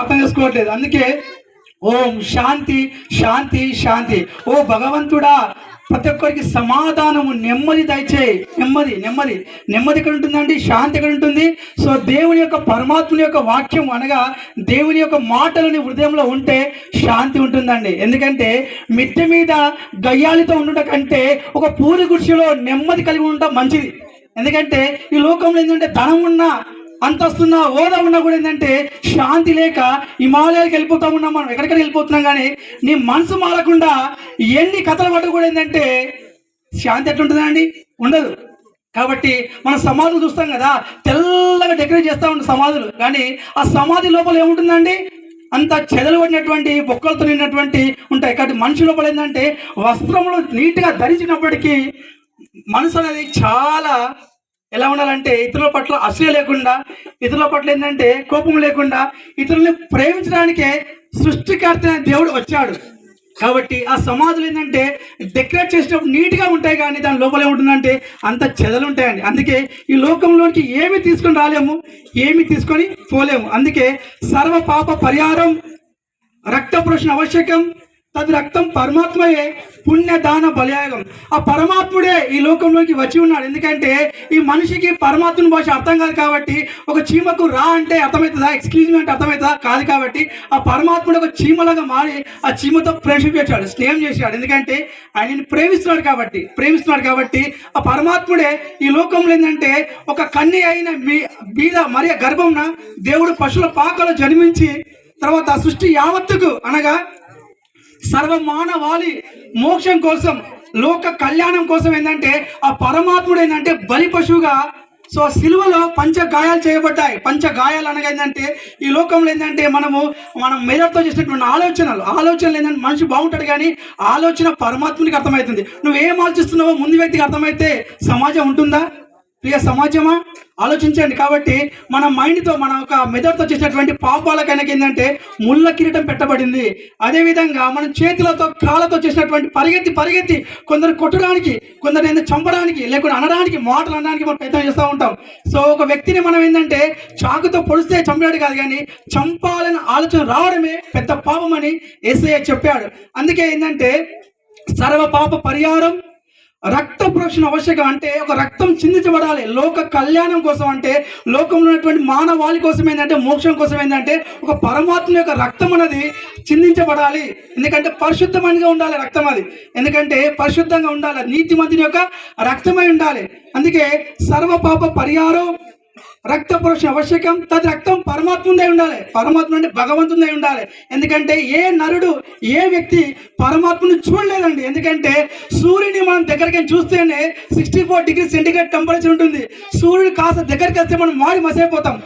అర్థం చేసుకోవట్లేదు. అందుకే ఓం శాంతి శాంతి శాంతి. ఓ భగవంతుడా, ప్రతి ఒక్కరికి సమాధానము, నెమ్మది దయచేయి. నెమ్మది నెమ్మది నెమ్మది ఎక్కడ ఉంటుందండి? శాంతి ఎక్కడ ఉంటుంది? సో దేవుని యొక్క పరమాత్ముని యొక్క వాక్యం అనగా దేవుని యొక్క మాటలని హృదయంలో ఉంటే శాంతి ఉంటుందండి. ఎందుకంటే మిద్దె మీద గయ్యాలితో ఉండటం కంటే ఒక పూరి గుడిసెలో నెమ్మది కలిగి ఉండటం మంచిది. ఎందుకంటే ఈ లోకంలో ఏంటంటే ధనం ఉన్నా, అంతస్తున్నా, హోదా ఉన్నా కూడా ఏంటంటే శాంతి లేక హిమాలయాలకు వెళ్ళిపోతా ఉన్నాం. మనం ఎక్కడికైనా వెళ్ళిపోతున్నాం, కానీ నీ మనసు మారకుండా ఎన్ని కథలు పట్టు కూడా ఏంటంటే శాంతి ఎట్లుంటుందండి? ఉండదు. కాబట్టి మనం సమాధులు చూస్తాం కదా, తెల్లగా డెకరేట్ చేస్తూ ఉంటాం సమాధులు, కానీ ఆ సమాధి లోపల ఏముంటుందండి? అంత చెదలు పడినటువంటి బొక్కలతో నిన్నటువంటి ఉంటాయి. కాబట్టి మనిషి లోపల ఏంటంటే వస్త్రములు నీట్గా ధరించినప్పటికీ మనసు అనేది చాలా ఎలా ఉండాలంటే ఇతరుల పట్ల అసూయ లేకుండా, ఇతరుల పట్ల ఏంటంటే కోపం లేకుండా, ఇతరుల్ని ప్రేమించడానికే సృష్టికర్త దేవుడు వచ్చాడు. కాబట్టి ఆ సమాధులు ఏంటంటే డెకరేట్ చేసినప్పుడు నీట్గా ఉంటాయి, కానీ దాని లోపల ఏముంటుందంటే అంత చెదలు ఉంటాయండి. అందుకే ఈ లోకంలోనికి ఏమి తీసుకొని రాలేము, ఏమి తీసుకొని పోలేము. అందుకే సర్వ పాప పరిహారం రక్త ప్రోషణ ఆవశ్యకం, తది రక్తం పరమాత్మయే పుణ్యదాన బలయాగం. ఆ పరమాత్ముడే ఈ లోకంలోకి వచ్చి ఉన్నాడు. ఎందుకంటే ఈ మనిషికి పరమాత్ముని భాష అర్థం కాదు కాబట్టి, ఒక చీమకు రా అంటే అర్థమవుతుందా, ఎక్స్క్యూజ్ మీ అంటే అర్థమవుతుందా? కాదు. కాబట్టి ఆ పరమాత్ముడు ఒక చీమలాగా మారి ఆ చీమతో ఫ్రెండ్షిప్ చేశాడు, స్నేహం చేశాడు. ఎందుకంటే ఆయనని ప్రేమిస్తున్నాడు కాబట్టి ఆ పరమాత్ముడే ఈ లోకంలో ఏంటంటే ఒక కన్య అయిన బీద మరియ గర్భంన దేవుడు పశువుల పాకలో జన్మించి తర్వాత సృష్టి యావత్తుకు అనగా సర్వమానవాళి మోక్షం కోసం, లోక కళ్యాణం కోసం ఏంటంటే ఆ పరమాత్ముడు ఏంటంటే బలి పశువుగా సో సిలువలో పంచగాయాలు చేయబడ్డాయి. పంచగాయాలు అనగా ఏంటంటే ఈ లోకంలో ఏంటంటే మనం మెదడుతో చేసినటువంటి ఆలోచనలు ఏంటంటే మనిషి బాగుంటాడు, కానీ ఆలోచన పరమాత్మునికి అర్థమవుతుంది. నువ్వేం ఆలోచిస్తున్నావో ముందు వ్యక్తికి అర్థమైతే సమాజం ఉంటుందా? ప్రియ సమాజమా, ఆలోచించండి. కాబట్టి మన మైండ్తో, మన ఒక మెదడుతో చేసినటువంటి పాపాలకైనా ఏంటంటే ముళ్ళ కిరీటం పెట్టబడింది. అదేవిధంగా మనం చేతులతో కాళ్ళతో చేసినటువంటి పరిగెత్తి కొందరు కొట్టడానికి, కొందరు ఏంటంటే చంపడానికి, లేకుంటే అనడానికి, మాటలు అనడానికి మనం ప్రయత్నం చేస్తూ ఉంటాం. సో ఒక వ్యక్తిని మనం ఏంటంటే చాకుతో పొడిస్తే చంపాడు కాదు, కానీ చంపాలని ఆలోచన రావడమే పెద్ద పాపం అని యేసయ్య చెప్పాడు. అందుకే ఏంటంటే సర్వ పాప పరిహారం రక్త ప్రోక్షణ ఆవశ్యకం. అంటే ఒక రక్తం చిందించబడాలి లోక కళ్యాణం కోసం. అంటే లోకంలో ఉన్నటువంటి మానవాళి కోసం ఏంటంటే మోక్షం కోసం ఏంటంటే ఒక పరమాత్మ యొక్క రక్తం అనేది చిందించబడాలి. ఎందుకంటే పరిశుద్ధమైనగా ఉండాలి రక్తం అది. ఎందుకంటే పరిశుద్ధంగా ఉండాలి, నీతిమంతుని యొక్క రక్తమై ఉండాలి. అందుకే సర్వ పాప పరిహారం రక్త ప్రోక్షణ ఆవశ్యకం, తది రక్తం పరమాత్ముందై ఉండాలి. పరమాత్మ అంటే భగవంతుదై ఉండాలి. ఎందుకంటే ఏ నరుడు, ఏ వ్యక్తి పరమాత్మను చూడలేదండి. ఎందుకంటే సూర్యుని మనం దగ్గరికి చూస్తేనే 64 డిగ్రీ సెంటిగ్రేడ్ టెంపరేచర్ ఉంటుంది. సూర్యుడు కాస్త దగ్గరికి వస్తే మనం మాడి మసైపోతాం.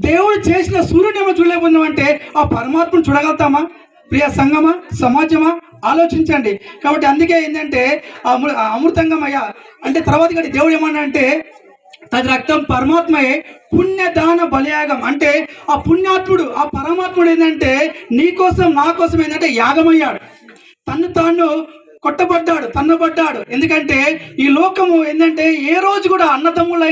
దేవుడు చేసిన సూర్యుని ఏమో చూడలేకపోతున్నామంటే ఆ పరమాత్మను చూడగలుగుతామా? ప్రియ సంగమా, సమాజమా, ఆలోచించండి. కాబట్టి అందుకే ఏంటంటే అమృతంగమయ్యా అంటే తర్వాత దేవుడు ఏమన్నా అంటే అది రక్తం పరమాత్మయే పుణ్యదాన బలయాగం. అంటే ఆ పుణ్యాత్ముడు, ఆ పరమాత్ముడు ఏంటంటే నీ కోసం నా కోసం ఏంటంటే యాగమయ్యాడు. తాను కొట్టబడ్డాడు, తన్నబడ్డాడు. ఎందుకంటే ఈ లోకము ఏంటంటే ఏ రోజు కూడా అన్నదమ్ముల